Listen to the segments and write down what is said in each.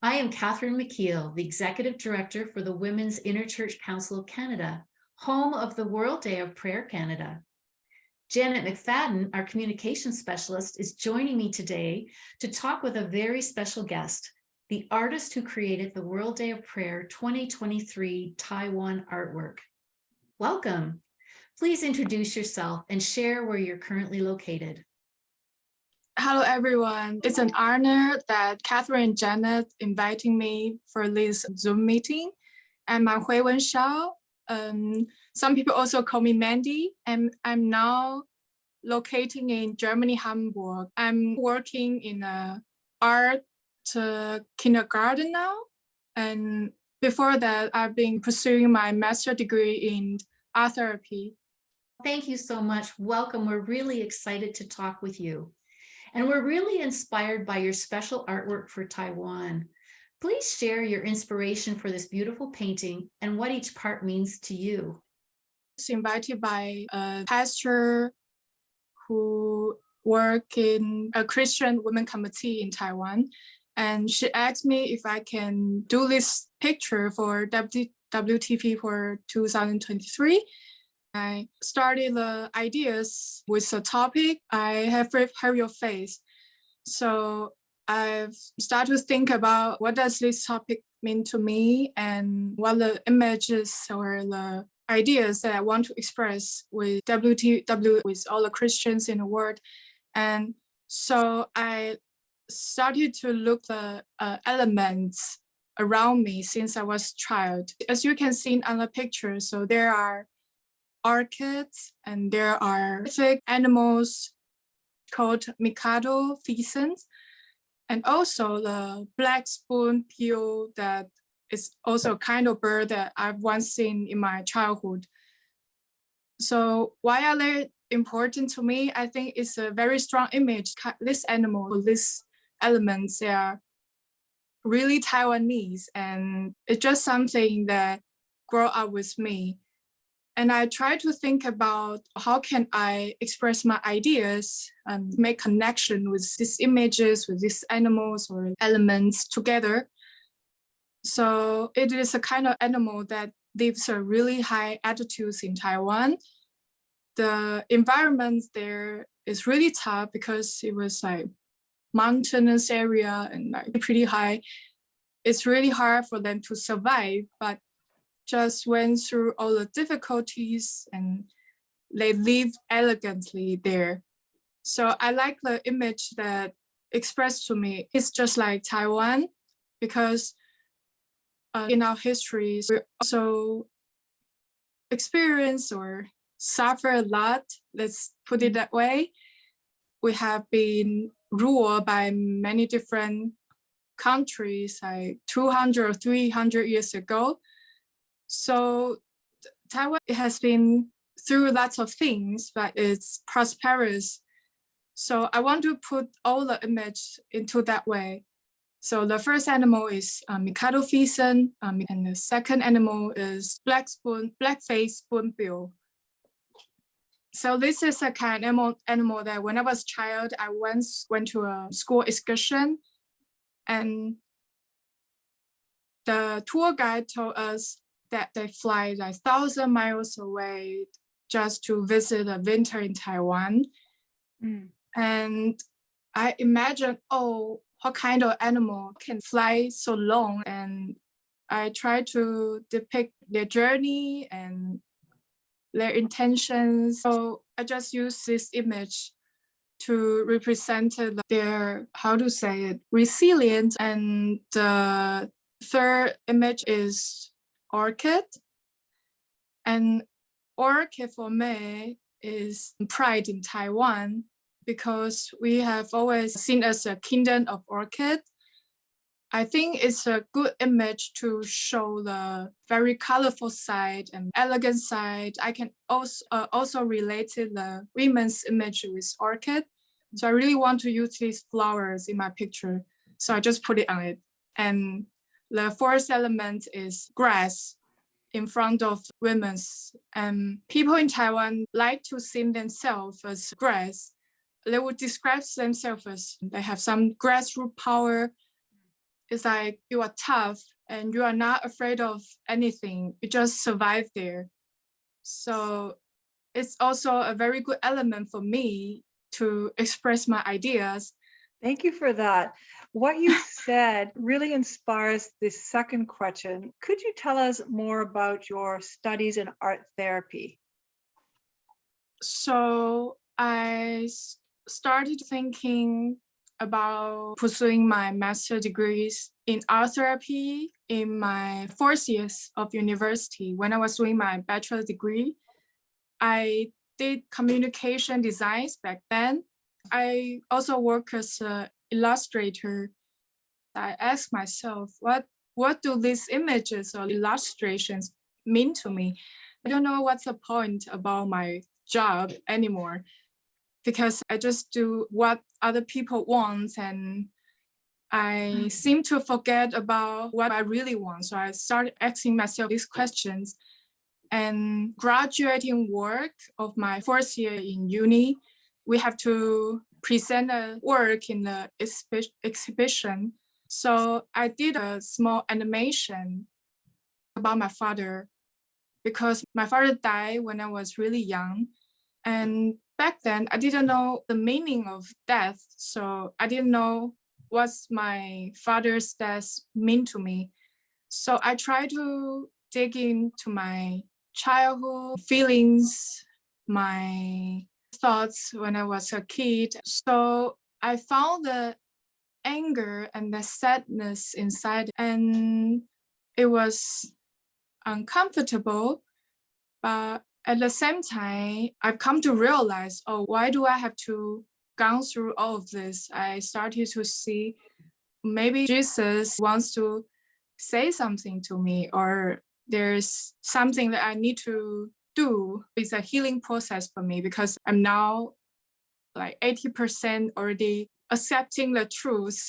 I am Catherine MacKeil, the Executive Director for the Women's Interchurch Council of Canada, home of the World Day of Prayer Canada. Janet MacFadyen, our communications specialist, is joining me today to talk with a very special guest, the artist who created the World Day of Prayer 2023 Taiwan artwork. Welcome. Please introduce yourself and share where you're currently located. Hello, everyone. It's an honor that Catherine and Janet inviting me for this Zoom meeting. I'm Hui-Wen Hsiao. Some people also call me Mandy, and I'm now locating in Germany, Hamburg. I'm working in a art kindergarten now. And before that, I've been pursuing my master's degree in art therapy. Thank you so much. Welcome. We're really excited to talk with you. And we're really inspired by your special artwork for Taiwan. Please share your inspiration for this beautiful painting and what each part means to you. I was invited by a pastor who works in a Christian women committee in Taiwan. And she asked me if I can do this picture for WTP for 2023. I started the ideas with a topic. I have heard your face. So I've started to think about what does this topic mean to me and what the images or the ideas that I want to express with WTW, with all the Christians in the world. And so I started to look the elements around me since I was a child. As you can see on the picture, so there are orchids, and there are specific animals called Mikado pheasants, and also the black spoonbill that is also a kind of bird that I've once seen in my childhood. So why are they important to me? I think it's a very strong image. This animal, these elements, they are really Taiwanese, and it's just something that grew up with me. And I try to think about how can I express my ideas and make connection with these images, with these animals or elements together. So it is a kind of animal that lives a really high altitudes in Taiwan. The environment there is really tough because it was like mountainous area and like pretty high. It's really hard for them to survive, but just went through all the difficulties and they live elegantly there. So I like the image that expressed to me. It's just like Taiwan, because in our histories, we also experience or suffer a lot, let's put it that way. We have been ruled by many different countries like 200 or 300 years ago. So Taiwan has been through lots of things, but it's prosperous. So I want to put all the image into that way. So the first animal is Mikado pheasant, and the second animal is black-faced spoonbill. So this is a kind of animal that when I was a child, I once went to a school excursion, and the tour guide told us that they fly like 1,000 miles away just to visit a winter in Taiwan. And I imagine, oh, what kind of animal can fly so long? And I try to depict their journey and their intentions. So I just use this image to represent their, how to say it, resilience. And the third image is orchid. And orchid for me is pride in Taiwan, because we have always seen as a kingdom of orchid. I think it's a good image to show the very colorful side and elegant side. I can also relate to the women's image with orchid. So I really want to use these flowers in my picture. So I just put it on it. And the fourth element is grass in front of women's. And people in Taiwan like to see themselves as grass. They would describe themselves as they have some grassroots power. it's like you are tough and you are not afraid of anything. You just survive there. So it's also a very good element for me to express my ideas. Thank you for that. What you said really inspires the second question. Could you tell us more about your studies in art therapy? So I started thinking about pursuing my master degrees in art therapy in my 4th years of university. When I was doing my bachelor degree, I did communication designs back then. I also work as an illustrator. I asked myself, what do these images or illustrations mean to me? I don't know what's the point about my job anymore, because I just do what other people want and I seem to forget about what I really want. So I started asking myself these questions. And graduating work of my 4th year in uni, we have to present a work in the exhibition. So I did a small animation about my father, because my father died when I was really young. And back then, I didn't know the meaning of death. So I didn't know what my father's death mean to me. So I tried to dig into my childhood feelings, my thoughts when I was a kid. So I found the anger and the sadness inside, and it was uncomfortable. But at the same time, I've come to realize, oh, why do I have to go through all of this? I started to see maybe Jesus wants to say something to me, or there's something that I need to do. It's a healing process for me, because I'm now like 80% already accepting the truth.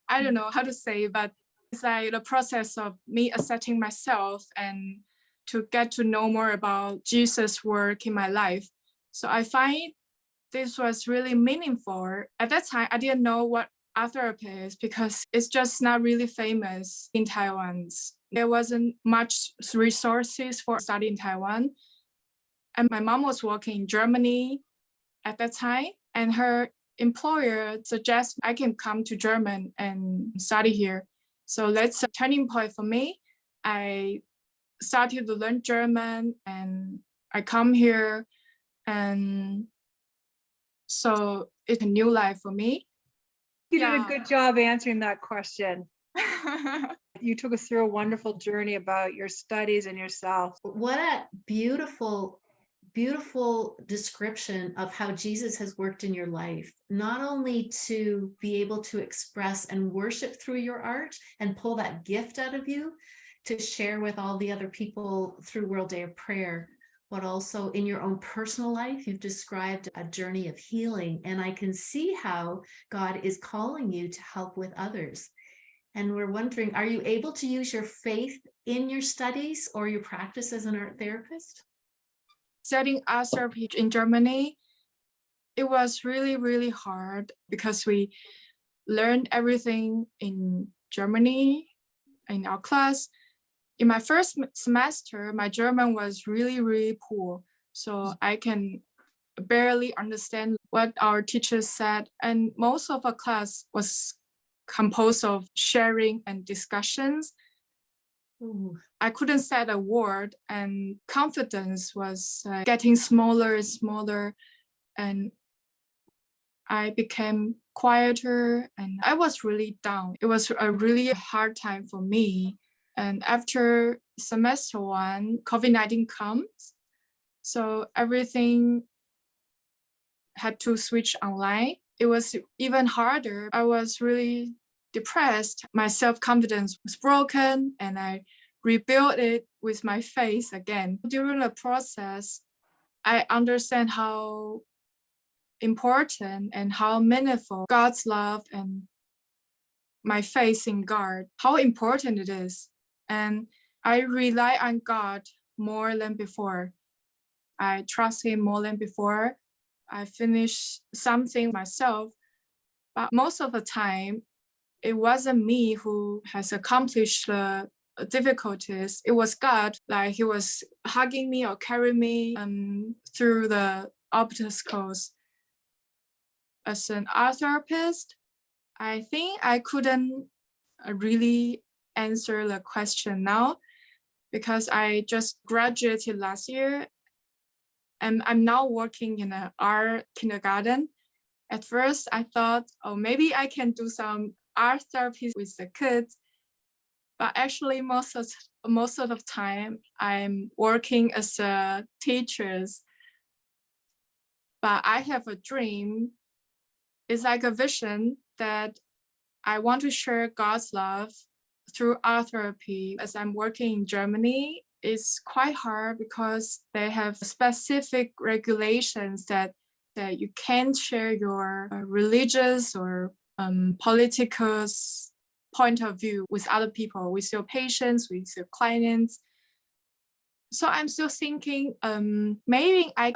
I don't know how to say, but it's like the process of me accepting myself and to get to know more about Jesus' work in my life. So I find this was really meaningful. At that time, I didn't know what art therapy is, because it's just not really famous in Taiwan. There wasn't much resources for study in Taiwan. And my mom was working in Germany at that time, and her employer suggests I can come to Germany and study here. So that's a turning point for me. I started to learn German and I come here, and so it's a new life for me. You did a good job answering that question. Yeah. You took us through a wonderful journey about your studies and yourself. What a beautiful, beautiful description of how Jesus has worked in your life, not only to be able to express and worship through your art and pull that gift out of you to share with all the other people through World Day of Prayer, but also in your own personal life. You've described a journey of healing, and I can see how God is calling you to help with others. And we're wondering, are you able to use your faith in your studies or your practice as an art therapist? Studying art therapy in Germany, it was really, really hard, because we learned everything in Germany in our class. In my first semester, my German was really, really poor. So I can barely understand what our teachers said. And most of our class was composed of sharing and discussions. Ooh. I couldn't say a word, and confidence was getting smaller and smaller. And I became quieter and I was really down. It was a really hard time for me. And after semester 1, COVID-19 comes. So everything had to switch online. It was even harder. I was really depressed. My self-confidence was broken, and I rebuilt it with my faith again. During the process, I understand how important and how meaningful God's love and my faith in God, how important it is. And I rely on God more than before. I trust Him more than before. I finish something myself, but most of the time, it wasn't me who has accomplished the difficulties. It was God, like he was hugging me or carrying me through the obstacles. As an art therapist, I think I couldn't really answer the question now because I just graduated last year and I'm now working in an art kindergarten. At first, I thought, oh, maybe I can do some art therapy with the kids. But actually, most of the time, I'm working as a teacher. But I have a dream. It's like a vision that I want to share God's love through art therapy. As I'm working in Germany, it's quite hard because they have specific regulations that you can't share your religious or political point of view with other people, with your patients, with your clients. So I'm still thinking, maybe I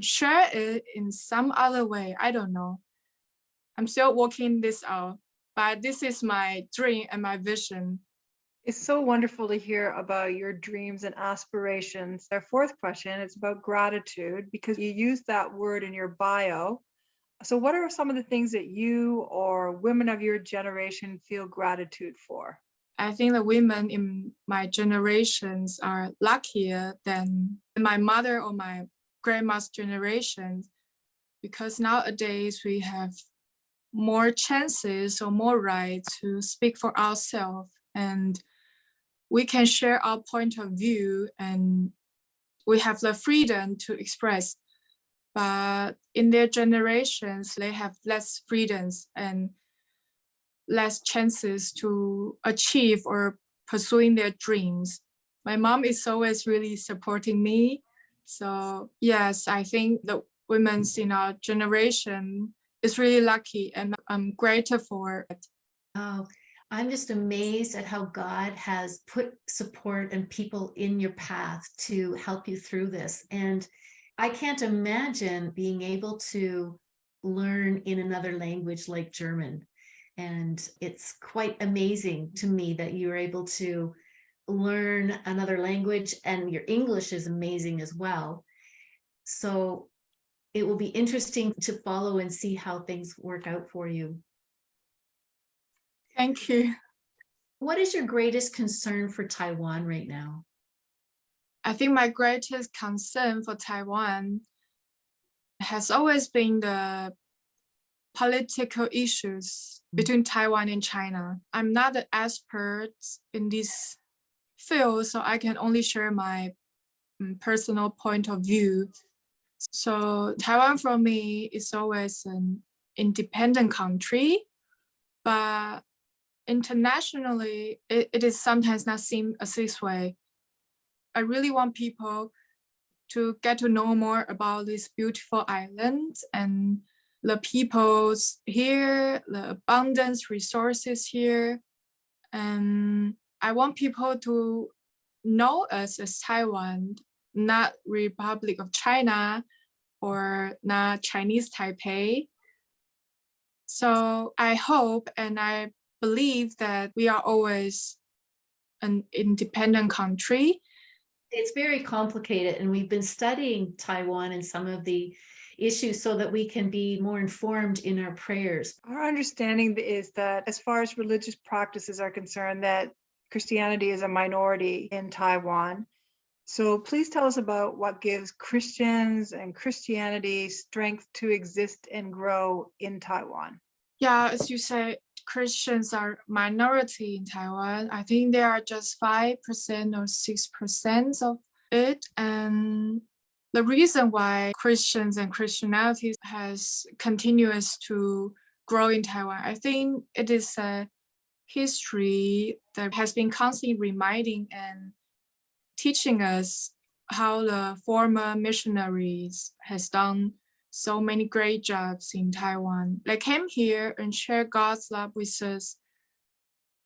share it in some other way. I don't know. I'm still working this out, but this is my dream and my vision. It's so wonderful to hear about your dreams and aspirations. Our fourth question is about gratitude because you used that word in your bio. So what are some of the things that you or women of your generation feel gratitude for? I think the women in my generations are luckier than my mother or my grandma's generation because nowadays we have more chances or more right to speak for ourselves and we can share our point of view and we have the freedom to express. But in their generations, they have less freedoms and less chances to achieve or pursuing their dreams. My mom is always really supporting me. So yes, I think the women in our generation is really lucky and I'm grateful for it. Oh, I'm just amazed at how God has put support and people in your path to help you through this. And I can't imagine being able to learn in another language like German. And it's quite amazing to me that you're able to learn another language and your English is amazing as well. So it will be interesting to follow and see how things work out for you. Thank you. What is your greatest concern for Taiwan right now? I think my greatest concern for Taiwan has always been the political issues between Taiwan and China. I'm not an expert in this field, so I can only share my personal point of view. So Taiwan for me is always an independent country, but internationally, it is sometimes not seen as this way. I really want people to get to know more about this beautiful island and the peoples here, the abundance resources here. And I want people to know us as Taiwan, not Republic of China or not Chinese Taipei. So I hope and I believe that we are always an independent country. It's very complicated, and we've been studying Taiwan and some of the issues so that we can be more informed in our prayers. Our understanding is that as far as religious practices are concerned, that Christianity is a minority in Taiwan. So please tell us about what gives Christians and Christianity strength to exist and grow in Taiwan. Yeah, as you say, Christians are minority in Taiwan. I think they are just 5% or 6% of it. And the reason why Christians and Christianity has continuous to grow in Taiwan, I think it is a history that has been constantly reminding and teaching us how the former missionaries has done so many great jobs in Taiwan. They came here and shared God's love with us,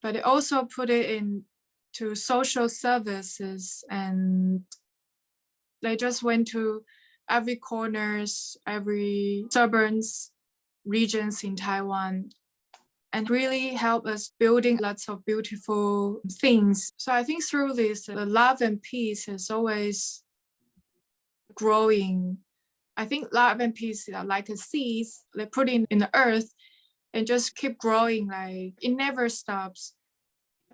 but they also put it into social services and they just went to every corners, every suburbs, regions in Taiwan. and really help us building lots of beautiful things. So I think through this, the love and peace is always growing. I think love and peace are like a seed, they put in the earth and just keep growing, like it never stops.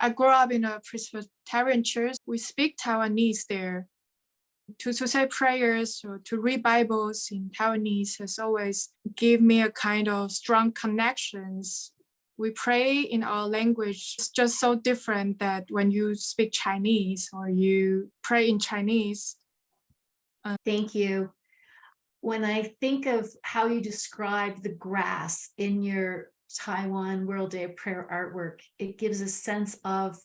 I grew up in a Presbyterian church. We speak Taiwanese there. To say prayers or to read Bibles in Taiwanese has always give me a kind of strong connections. We pray in our language. It's just so different that when you speak Chinese or you pray in Chinese. Thank you. When I think of how you describe the grass in your Taiwan World Day of Prayer artwork, it gives a sense of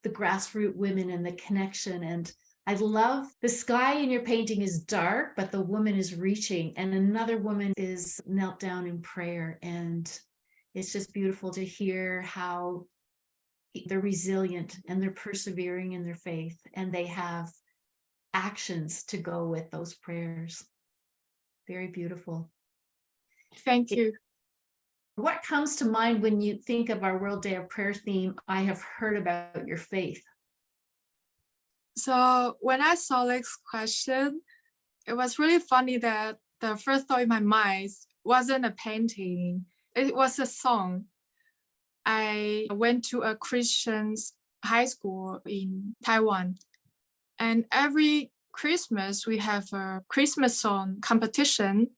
the grassroots women and the connection. And I love the sky in your painting is dark, but the woman is reaching, and another woman is knelt down in prayer. And it's just beautiful to hear how they're resilient and they're persevering in their faith, and they have actions to go with those prayers. Very beautiful. Thank you. What comes to mind when you think of our World Day of Prayer theme? I have heard about your faith. So when I saw this question, it was really funny that the first thought in my mind wasn't a painting, it was a song. I went to a Christian high school in Taiwan, and every Christmas we have a Christmas song competition.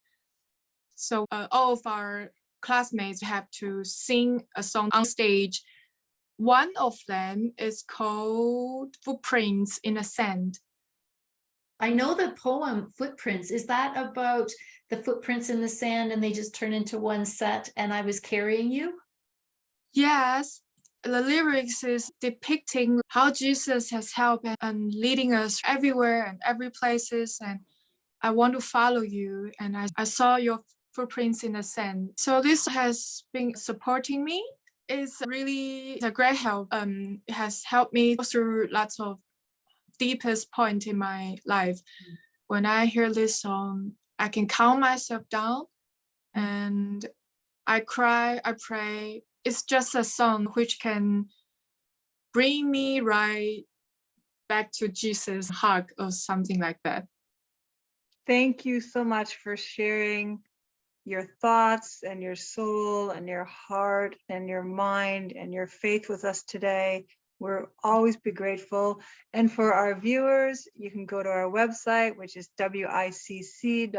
So all of our classmates have to sing a song on stage. One of them is called Footprints in the Sand. I know the poem Footprints. Is that about the footprints in the sand and they just turn into one set and I was carrying you? Yes, the lyrics is depicting how Jesus has helped and leading us everywhere and every places, and I want to follow you, and I saw your footprints in the sand. So this has been supporting me. It's really a great help. It has helped me through lots of deepest point in my life. When I hear this song, I can calm myself down and I cry, I pray. It's just a song which can bring me right back to Jesus' hug or something like that. Thank you so much for sharing your thoughts and your soul and your heart and your mind and your faith with us today. We'll always be grateful. And for our viewers, you can go to our website, which is wicc.org,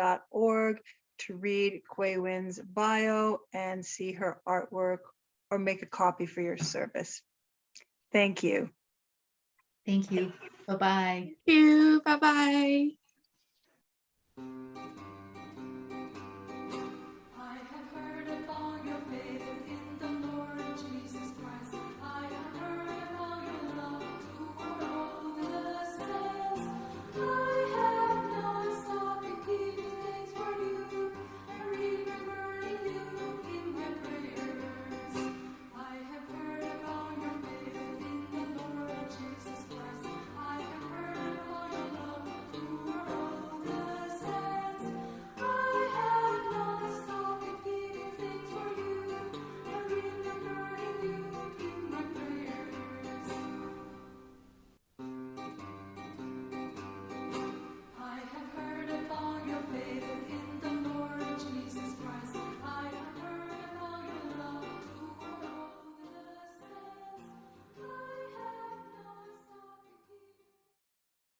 to read Hui-Wen's bio and see her artwork or make a copy for your service. Thank you. Thank you. Bye-bye. Thank you. Bye-bye.